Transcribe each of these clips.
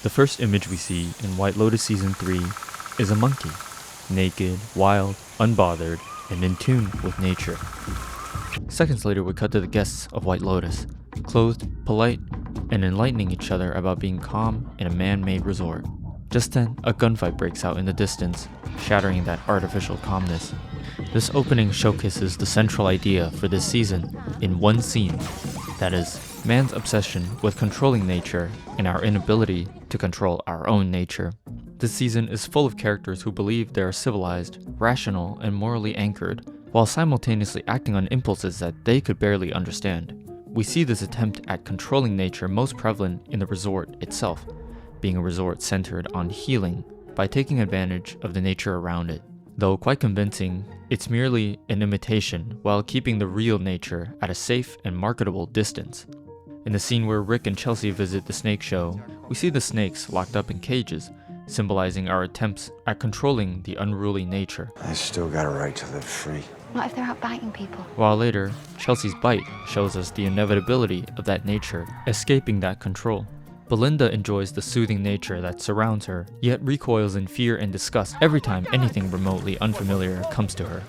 The first image we see in White Lotus Season 3 is a monkey, naked, wild, unbothered, and in tune with nature. Seconds later we cut to the guests of White Lotus, clothed, polite, and enlightening each other about being calm in a man-made resort. Just then, a gunfight breaks out in the distance, shattering that artificial calmness. This opening showcases the central idea for this season in one scene, that is, man's obsession with controlling nature and our inability to control our own nature. This season is full of characters who believe they are civilized, rational, and morally anchored, while simultaneously acting on impulses that they could barely understand. We see this attempt at controlling nature most prevalent in the resort itself, being a resort centered on healing by taking advantage of the nature around it. Though quite convincing, it's merely an imitation while keeping the real nature at a safe and marketable distance. In the scene where Rick and Chelsea visit the snake show, we see the snakes locked up in cages, symbolizing our attempts at controlling the unruly nature. I still got a right to live free. What if they're out biting people? While later, Chelsea's bite shows us the inevitability of that nature escaping that control. Belinda enjoys the soothing nature that surrounds her, yet recoils in fear and disgust every time anything remotely unfamiliar comes to her.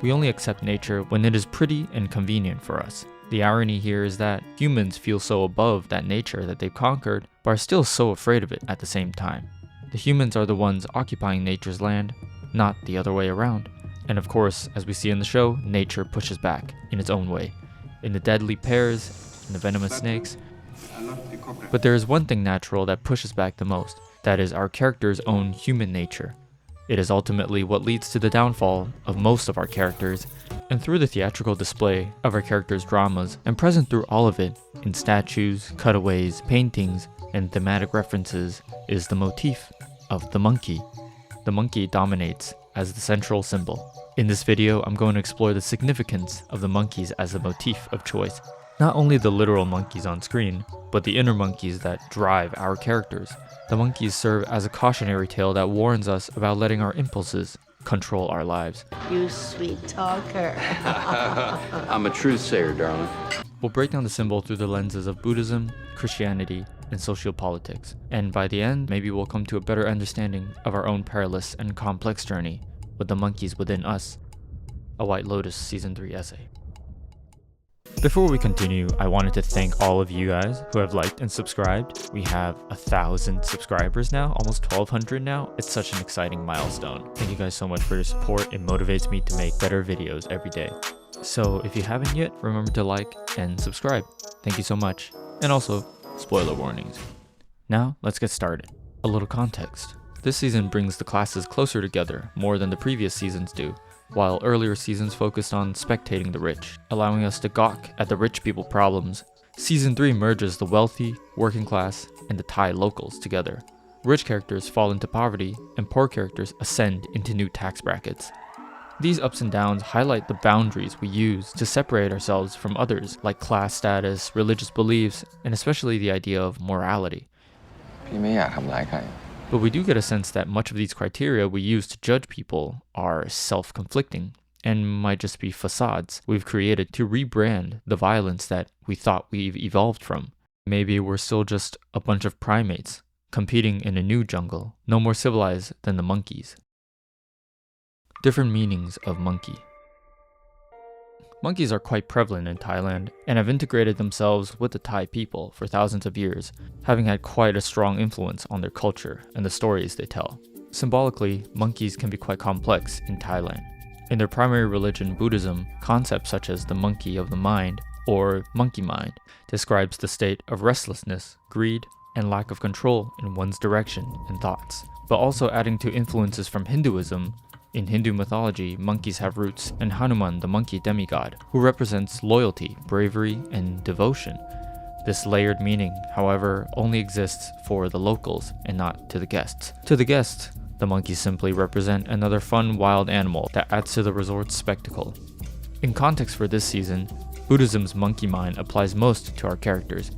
We only accept nature when it is pretty and convenient for us. The irony here is that humans feel so above that nature that they've conquered, but are still so afraid of it at the same time. The humans are the ones occupying nature's land, not the other way around. And of course, as we see in the show, nature pushes back in its own way, in the deadly pears and the venomous snakes. But there is one thing natural that pushes back the most, that is our character's own human nature. It is ultimately what leads to the downfall of most of our characters, and through the theatrical display of our characters' dramas, and present through all of it, in statues, cutaways, paintings, and thematic references, is the motif of the monkey. The monkey dominates as the central symbol. In this video, I'm going to explore the significance of the monkeys as a motif of choice. Not only the literal monkeys on screen, but the inner monkeys that drive our characters. The monkeys serve as a cautionary tale that warns us about letting our impulses control our lives. You sweet talker. I'm a truth-sayer, darling. We'll break down the symbol through the lenses of Buddhism, Christianity, and sociopolitics. And by the end, maybe we'll come to a better understanding of our own perilous and complex journey with the monkeys within us. A White Lotus Season 3 essay. Before we continue, I wanted to thank all of you guys who have liked and subscribed. We have 1,000 subscribers now, almost 1,200 now. It's such an exciting milestone. Thank you guys so much for your support. It motivates me to make better videos every day. So if you haven't yet, remember to like and subscribe. Thank you so much. And also, spoiler warnings. Now, let's get started. A little context. This season brings the classes closer together more than the previous seasons do. While earlier seasons focused on spectating the rich, allowing us to gawk at the rich people problems, Season 3 merges the wealthy, working class, and the Thai locals together. Rich characters fall into poverty, and poor characters ascend into new tax brackets. These ups and downs highlight the boundaries we use to separate ourselves from others, like class status, religious beliefs, and especially the idea of morality. But we do get a sense that much of these criteria we use to judge people are self-conflicting and might just be facades we've created to rebrand the violence that we thought we've evolved from. Maybe we're still just a bunch of primates competing in a new jungle, no more civilized than the monkeys. Different meanings of monkey. Monkeys are quite prevalent in Thailand and have integrated themselves with the Thai people for thousands of years, having had quite a strong influence on their culture and the stories they tell. Symbolically, monkeys can be quite complex in Thailand. In their primary religion, Buddhism, concepts such as the monkey of the mind, or monkey mind, describes the state of restlessness, greed, and lack of control in one's direction and thoughts. But also adding to influences from Hinduism, in Hindu mythology, monkeys have roots in Hanuman, the monkey demigod, who represents loyalty, bravery, and devotion. This layered meaning, however, only exists for the locals and not to the guests. To the guests, the monkeys simply represent another fun wild animal that adds to the resort's spectacle. In context for this season, Buddhism's monkey mind applies most to our characters.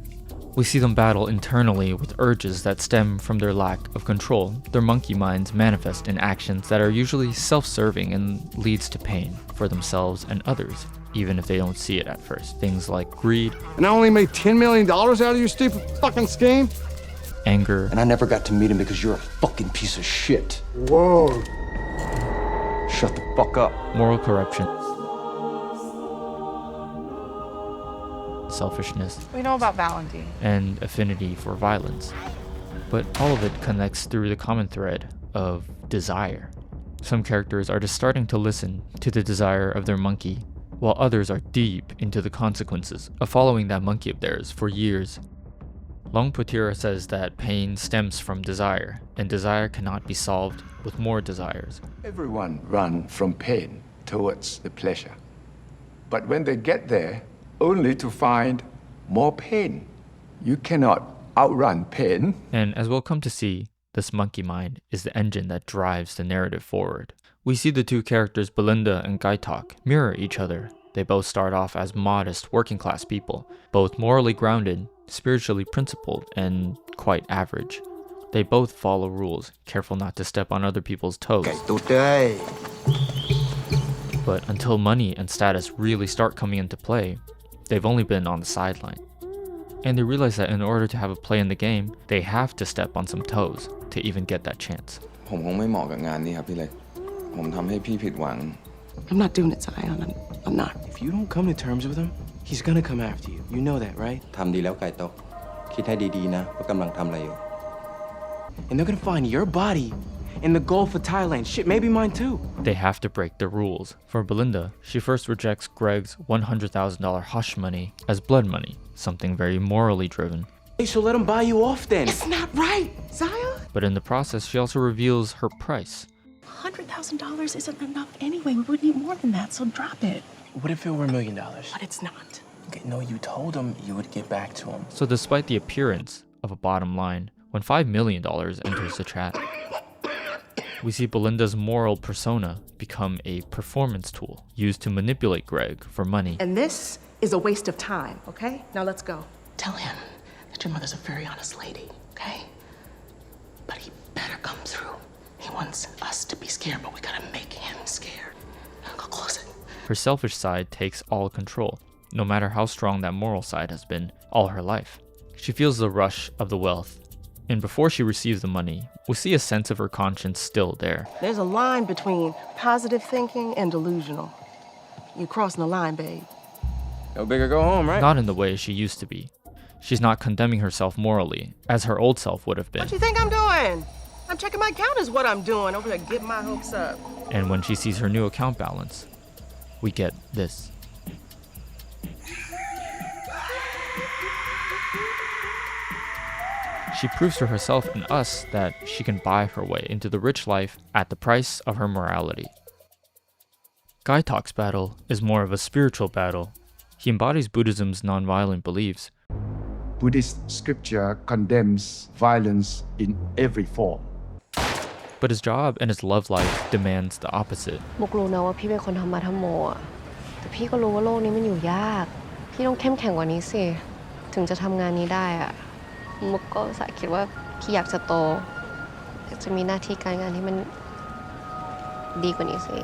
We see them battle internally with urges that stem from their lack of control. Their monkey minds manifest in actions that are usually self-serving and leads to pain for themselves and others, even if they don't see it at first. Things like greed. And I only made $10 million out of your stupid fucking scheme? anger, And I never got to meet him because you're a fucking piece of shit. Whoa. Shut the fuck up. moral corruption, selfishness, We know about Valentine. and affinity for violence. But all of it connects through the common thread of desire. Some characters are just starting to listen to the desire of their monkey, while others are deep into the consequences of following that monkey of theirs for years. Longputira says that pain stems from desire, and desire cannot be solved with more desires. Everyone run from pain towards the pleasure. But when they get there, only to find more pain. You cannot outrun pain. And as we'll come to see, this monkey mind is the engine that drives the narrative forward. We see the two characters Belinda and Gaitok mirror each other. They both start off as modest working class people, both morally grounded, spiritually principled, and quite average. They both follow rules, careful not to step on other people's toes. But until money and status really start coming into play, they've only been on the sideline. And they realize that in order to have a play in the game, they have to step on some toes to even get that chance. ผมคงไม่เหมาะกับงานนี้ครับพี่เล็ก ผมทำให้พี่ผิดหวัง I'm not doing it, Zion. I'm not. If you don't come to terms with him, he's gonna come after you. You know that, right? ทำดีแล้วไก่ตก คิดให้ดีๆนะว่ากำลังทำอะไรอยู่ And they're gonna find your body in the Gulf of Thailand. Shit, maybe mine too. They have to break the rules. For Belinda, she first rejects Greg's $100,000 hush money as blood money, something very morally driven. Hey, so let him buy you off then. It's not right, Zion. But in the process, she also reveals her price. $100,000 isn't enough anyway. We would need more than that, so drop it. What if it were $1 million? But it's not. Okay, no, you told him you would get back to him. So despite the appearance of a bottom line, when $5 million enters the chat, we see Belinda's moral persona become a performance tool used to manipulate Greg for money. And this is a waste of time, okay? Now let's go. Tell him that your mother's a very honest lady, okay? But he better come through. He wants us to be scared, but we gotta make him scared. Go close it. Her selfish side takes all control, no matter how strong that moral side has been all her life. She feels the rush of the wealth, and before she receives the money, we see a sense of her conscience still there. There's a line between positive thinking and delusional. You're crossing the line, babe. No bigger go home, right? Not in the way she used to be. She's not condemning herself morally, as her old self would have been. What you think I'm doing? I'm checking my account is what I'm doing over here, getting my hopes up. And when she sees her new account balance, we get this. She proves to herself and us that she can buy her way into the rich life at the price of her morality. Gaitok's battle is more of a spiritual battle. He embodies Buddhism's nonviolent beliefs. Buddhist scripture condemns violence in every form. But his job and his love life demands the opposite. มุกรู้นะว่าพี่เป็นคนธรรมะธรรมโมอะแต่พี่ก็รู้ว่าโลกนี้มันอยู่ยากพี่ต้องเข้มแข็งกว่านี้สิถึงจะทำงานนี้ได้อะมุกก็สายคิดว่าพี่อยากจะโตอยากจะมีหน้าที่การงานที่มันดีกว่านี้สิ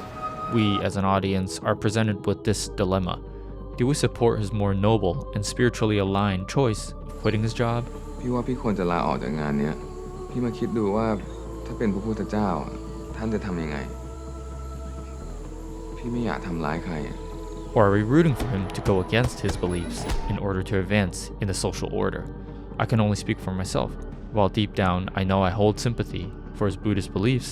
We, as an audience, are presented with this dilemma. Do we support his more noble and spiritually aligned choice of quitting his job? พี่ว่าพี่ควรจะลาออกจากงานเนี้ย พี่มาคิดดูว่าถ้าเป็นพระพุทธเจ้า ท่านจะทำยังไง พี่ไม่อยากทำร้ายใคร Or are we rooting for him to go against his beliefs in order to advance in the social order? I can only speak for myself. While deep down I know I hold sympathy for his Buddhist beliefs,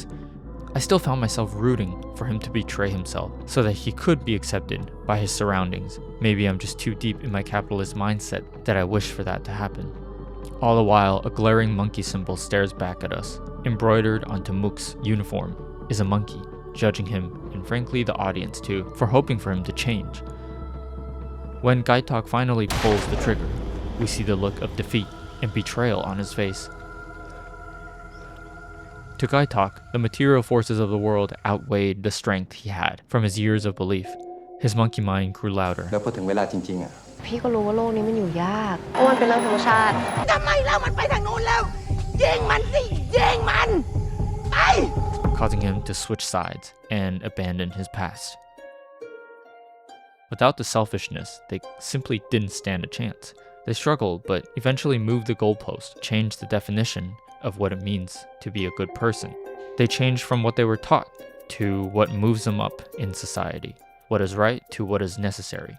I still found myself rooting for him to betray himself so that he could be accepted by his surroundings. Maybe I'm just too deep in my capitalist mindset that I wish for that to happen. All the while, a glaring monkey symbol stares back at us. Embroidered onto Mook's uniform is a monkey, judging him, and frankly the audience too, for hoping for him to change. When Gaitok finally pulls the trigger, we see the look of defeat and betrayal on his face. To Gaitok, the material forces of the world outweighed the strength he had from his years of belief. His monkey mind grew louder. แล้วพอถึงเวลาจริงๆอะ พี่ก็รู้ว่าโลกนี้มันอยู่ยากเพราะมันเป็นเรื่องธรรมชาติ causing him to switch sides and abandon his past. Without the selfishness, they simply didn't stand a chance. They struggle, but eventually move the goalpost, change the definition of what it means to be a good person. They change from what they were taught to what moves them up in society, what is right to what is necessary.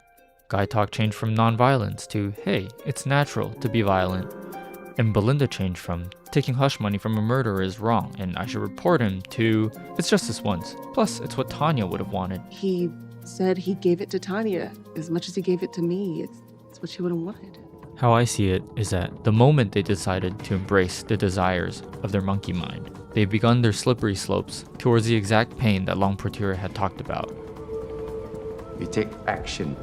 Gaitok changed from non-violence to, hey, it's natural to be violent. And Belinda changed from, taking hush money from a murderer is wrong and I should report him, to, it's just this once. Plus, it's what Tanya would have wanted. He said he gave it to Tanya as much as he gave it to me. It's what she would have wanted. How I see it is that the moment they decided to embrace the desires of their monkey mind, they've begun their slippery slopes towards the exact pain that Long Portier had talked about. We take action.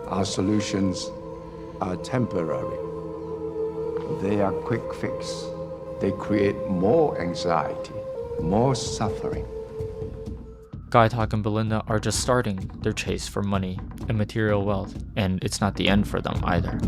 Our solutions are temporary. They are quick fix. They create more anxiety, more suffering. Gaitok and Belinda are just starting their chase for money and material wealth, and it's not the end for them either.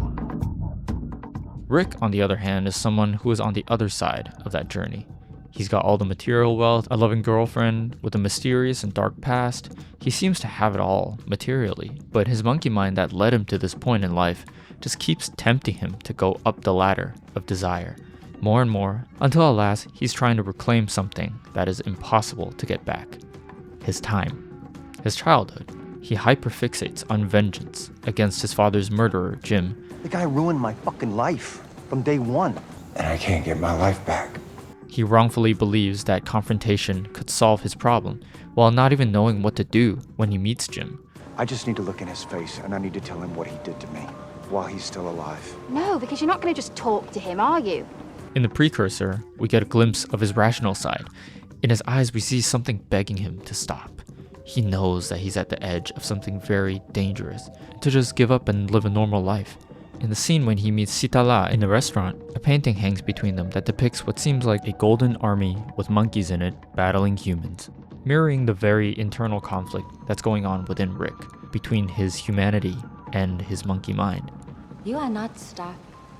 Rick, on the other hand, is someone who is on the other side of that journey. He's got all the material wealth, a loving girlfriend with a mysterious and dark past. He seems to have it all materially, but his monkey mind that led him to this point in life just keeps tempting him to go up the ladder of desire, more and more, until at last he's trying to reclaim something that is impossible to get back. His time. His childhood. He hyperfixates on vengeance against his father's murderer, Jim. The guy ruined my fucking life from day one. And I can't get my life back. He wrongfully believes that confrontation could solve his problem, while not even knowing what to do when he meets Jim. I just need to look in his face and I need to tell him what he did to me while he's still alive. No, because you're not going to just talk to him, are you? In the precursor, we get a glimpse of his rational side. In his eyes, we see something begging him to stop. He knows that he's at the edge of something very dangerous, to just give up and live a normal life. In the scene when he meets Sitala in the restaurant, a painting hangs between them that depicts what seems like a golden army with monkeys in it battling humans, mirroring the very internal conflict that's going on within Rick, between his humanity and his monkey mind. You are not stuck.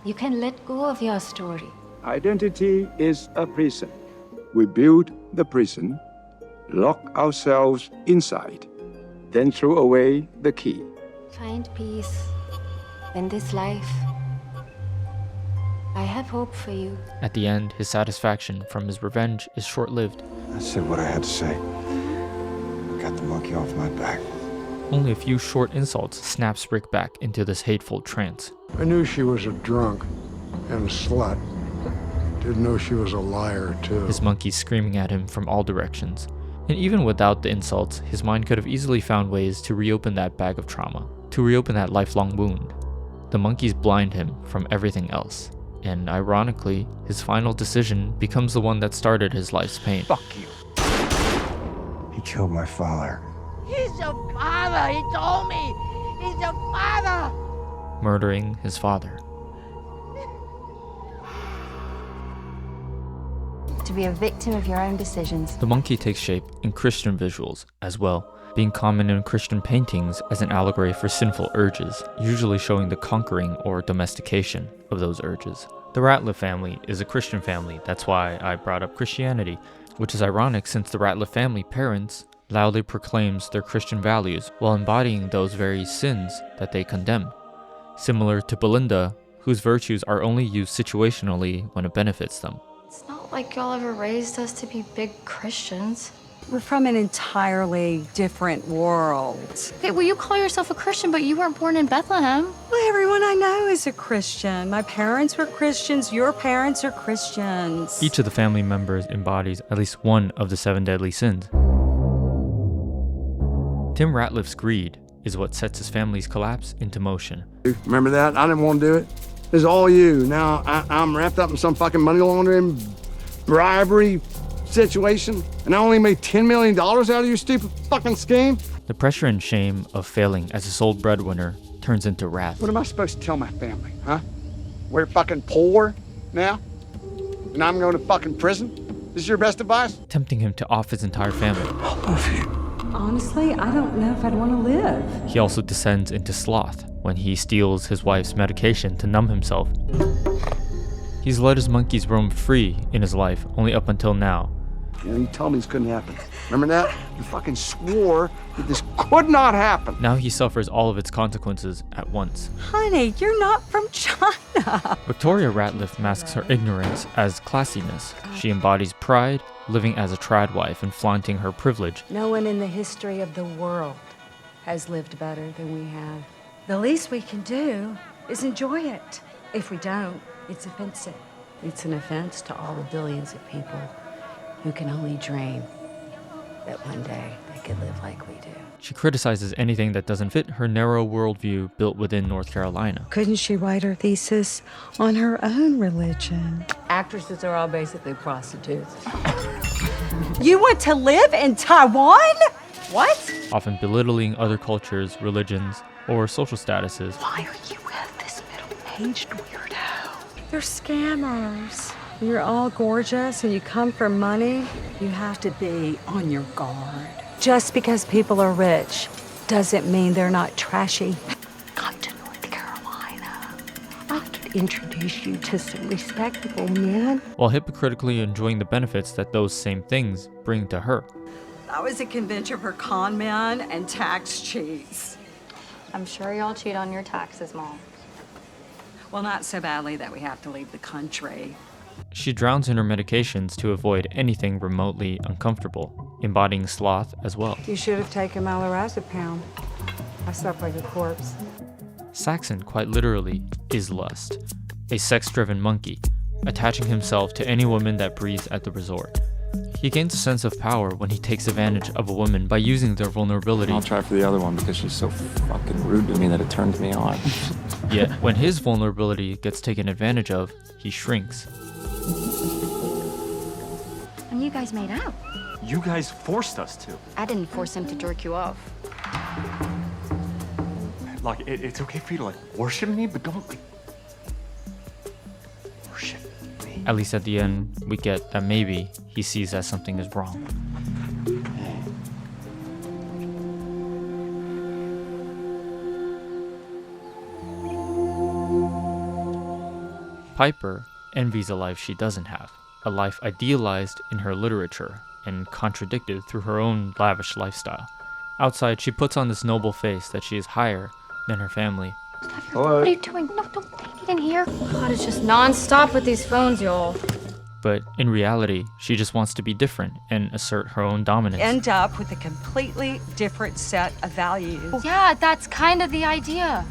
You can let go of your story. Identity is a prison. We build the prison, lock ourselves inside, then throw away the key. Find peace in this life. I have hope for you. At the end, his satisfaction from his revenge is short-lived. I said what I had to say. Got the monkey off my back. Only a few short insults snaps Rick back into this hateful trance. I knew she was a drunk and a slut. Didn't know she was a liar, too. His monkey screaming at him from all directions. And even without the insults, his mind could have easily found ways to reopen that bag of trauma, to reopen that lifelong wound. The monkeys blind him from everything else. And ironically, his final decision becomes the one that started his life's pain. Fuck you. He killed my father. He's your father, he told me. He's your father. Murdering his father. To be a victim of your own decisions. The monkey takes shape in Christian visuals as well, being common in Christian paintings as an allegory for sinful urges, usually showing the conquering or domestication of those urges. The Ratliff family is a Christian family, that's why I brought up Christianity, which is ironic since the Ratliff family parents loudly proclaims their Christian values while embodying those very sins that they condemn. Similar to Belinda, whose virtues are only used situationally when it benefits them. It's not like y'all ever raised us to be big Christians. We're from an entirely different world. Okay, well, you call yourself a Christian, but you weren't born in Bethlehem. Well, everyone I know is a Christian. My parents were Christians. Your parents are Christians. Each of the family members embodies at least one of the 7 deadly sins. Tim Ratliff's greed is what sets his family's collapse into motion. Remember that? I didn't want to do it. It's all you. Now I'm wrapped up in some fucking money laundering, bribery situation, and I only made $10 million out of your stupid fucking scheme? The pressure and shame of failing as a sole breadwinner turns into wrath. What am I supposed to tell my family, huh? We're fucking poor now? And I'm going to fucking prison? This is your best advice? Tempting him to off his entire family. I love you. Honestly, I don't know if I'd want to live. He also descends into sloth when he steals his wife's medication to numb himself. He's let his monkeys roam free in his life only up until now, You know, you told me this couldn't happen. Remember that? You fucking swore that this could not happen. Now he suffers all of its consequences at once. Honey, you're not from China. Victoria Ratliff masks her ignorance as classiness. She embodies pride, living as a trad wife and flaunting her privilege. No one in the history of the world has lived better than we have. The least we can do is enjoy it. If we don't, it's offensive. It's an offense to all the billions of people who can only dream that one day they could live like we do. She criticizes anything that doesn't fit her narrow worldview built within North Carolina. Couldn't she write her thesis on her own religion? Actresses are all basically prostitutes. You want to live in Taiwan? What? Often belittling other cultures, religions, or social statuses. Why are you with this middle-aged weirdo? They're scammers. You're all gorgeous and you come for money, you have to be on your guard. Just because people are rich doesn't mean they're not trashy. Come to North Carolina. I could introduce you to some respectable men. While hypocritically enjoying the benefits that those same things bring to her. I was a convention for con men and tax cheats. I'm sure y'all cheat on your taxes, Mom. Well, not so badly that we have to leave the country. She drowns in her medications to avoid anything remotely uncomfortable, embodying sloth as well. You should have taken my lorazepam. I slept like a corpse. Saxon, quite literally, is lust, a sex-driven monkey, attaching himself to any woman that breathes at the resort. He gains a sense of power when he takes advantage of a woman by using their vulnerability. I'll try for the other one because she's so fucking rude to me that it turns me on. Yet, when his vulnerability gets taken advantage of, he shrinks. And you guys made out. You guys forced us to. I didn't force him to jerk you off. Like, it's okay for you to, like, worship me, but don't, like, worship me. At least at the end, we get that maybe he sees that something is wrong. Piper envies a life she doesn't have, a life idealized in her literature and contradicted through her own lavish lifestyle. Outside, she puts on this noble face that she is higher than her family. Hello? What are you doing? No, don't take it in here. God, it's just non-stop with these phones, y'all. But in reality, she just wants to be different and assert her own dominance. End up with a completely different set of values. Yeah, that's kind of the idea.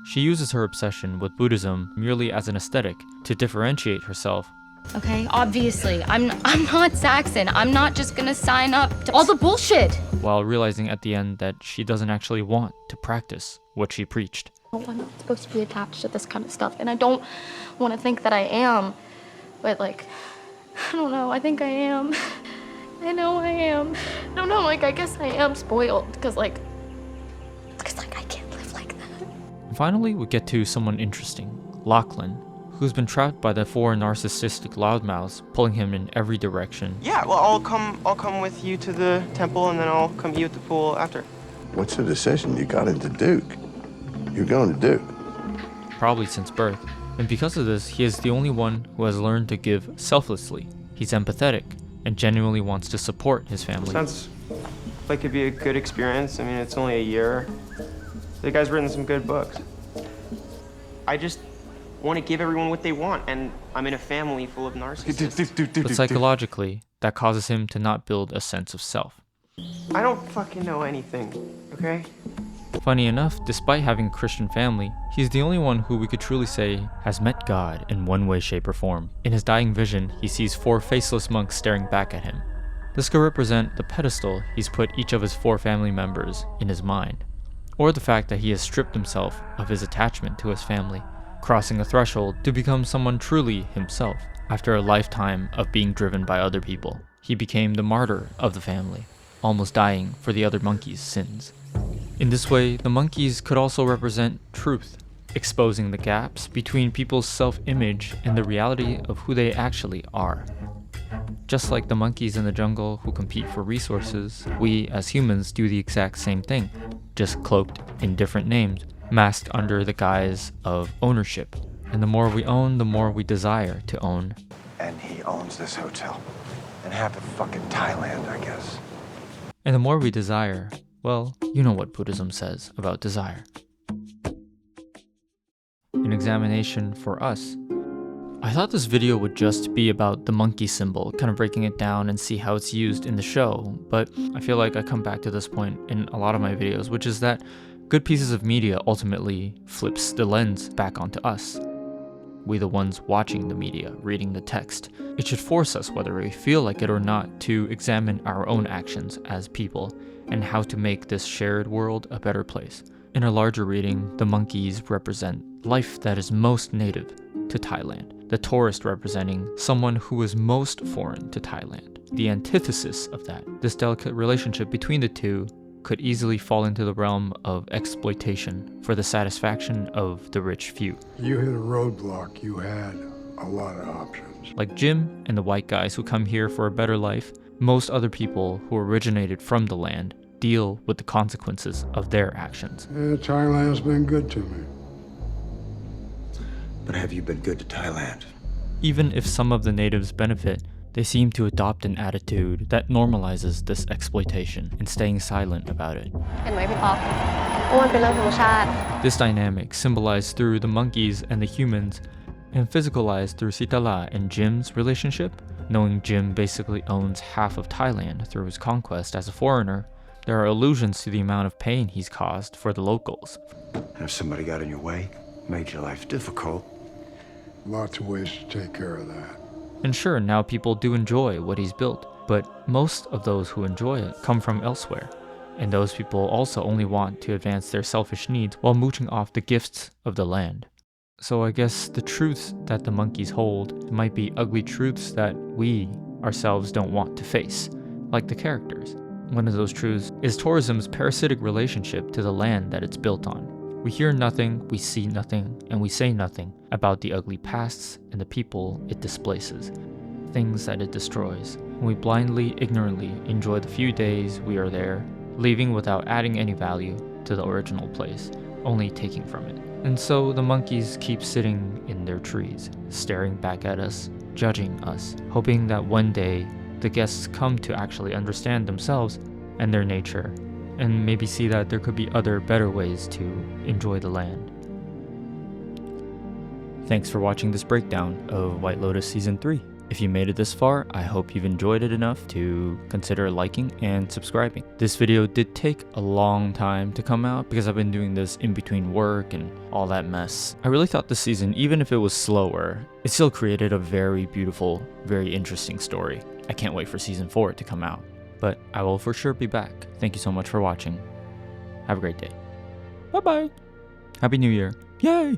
She uses her obsession with Buddhism merely as an aesthetic to differentiate herself. Okay, obviously, I'm not Saxon. I'm not just gonna sign up to all the bullshit. While realizing at the end that she doesn't actually want to practice what she preached. Oh, I'm not supposed to be attached to this kind of stuff, and I don't want to think that I am. But, like, I don't know, I think I am. I know I am. I don't know, like, I guess I am spoiled, because I can't live like that. And finally, we get to someone interesting, Lachlan, who's been trapped by the four narcissistic loudmouths, pulling him in every direction. Yeah, well, I'll come with you to the temple, and then I'll come eat at the pool after. What's the decision you got into Duke? You're going to Duke. Probably since birth. And because of this, he is the only one who has learned to give selflessly. He's empathetic and genuinely wants to support his family. Sounds like it'd be a good experience. I mean, it's only a year. The guy's written some good books. I just want to give everyone what they want, and I'm in a family full of narcissists. But psychologically, that causes him to not build a sense of self. I don't fucking know anything, okay? Funny enough, despite having a Christian family, he's the only one who we could truly say has met God in one way, shape, or form. In his dying vision, he sees four faceless monks staring back at him. This could represent the pedestal he's put each of his four family members in his mind, or the fact that he has stripped himself of his attachment to his family, crossing a threshold to become someone truly himself. After a lifetime of being driven by other people, he became the martyr of the family, almost dying for the other monkeys' sins. In this way, the monkeys could also represent truth, exposing the gaps between people's self-image and the reality of who they actually are. Just like the monkeys in the jungle who compete for resources, we as humans do the exact same thing, just cloaked in different names, masked under the guise of ownership. And the more we own, the more we desire to own. And he owns this hotel. and half of fucking Thailand, I guess. And the more we desire, well, you know what Buddhism says about desire. An examination for us. I thought this video would just be about the monkey symbol, kind of breaking it down and see how it's used in the show, but I feel like I come back to this point in a lot of my videos, which is that good pieces of media ultimately flips the lens back onto us. We the ones watching the media, reading the text. It should force us, whether we feel like it or not, to examine our own actions as people and how to make this shared world a better place. In a larger reading, the monkeys represent life that is most native to Thailand, the tourist representing someone who is most foreign to Thailand. The antithesis of that, this delicate relationship between the two, could easily fall into the realm of exploitation for the satisfaction of the rich few. You hit a roadblock, you had a lot of options. Like Jim and the white guys who come here for a better life, most other people who originated from the land deal with the consequences of their actions. Yeah, Thailand's been good to me. But have you been good to Thailand? Even if some of the natives benefit, they seem to adopt an attitude that normalizes this exploitation and staying silent about it. This dynamic, symbolized through the monkeys and the humans, and physicalized through Sitala and Jim's relationship, knowing Jim basically owns half of Thailand through his conquest as a foreigner, there are allusions to the amount of pain he's caused for the locals. And if somebody got in your way, made your life difficult. Lots of ways to take care of that. And sure, now people do enjoy what he's built, but most of those who enjoy it come from elsewhere. And those people also only want to advance their selfish needs while mooching off the gifts of the land. So I guess the truths that the monkeys hold might be ugly truths that we ourselves don't want to face, like the characters. One of those truths is tourism's parasitic relationship to the land that it's built on. We hear nothing, we see nothing, and we say nothing about the ugly pasts and the people it displaces, things that it destroys. And we blindly, ignorantly enjoy the few days we are there, leaving without adding any value to the original place, only taking from it. And so the monkeys keep sitting in their trees, staring back at us, judging us, hoping that one day the guests come to actually understand themselves and their nature, and maybe see that there could be other, better ways to enjoy the land. Thanks for watching this breakdown of White Lotus Season 3. If you made it this far, I hope you've enjoyed it enough to consider liking and subscribing. This video did take a long time to come out because I've been doing this in between work and all that mess. I really thought this season, even if it was slower, it still created a very beautiful, very interesting story. I can't wait for Season 4 to come out, but I will for sure be back. Thank you so much for watching. Have a great day. Bye-bye. Happy New Year. Yay!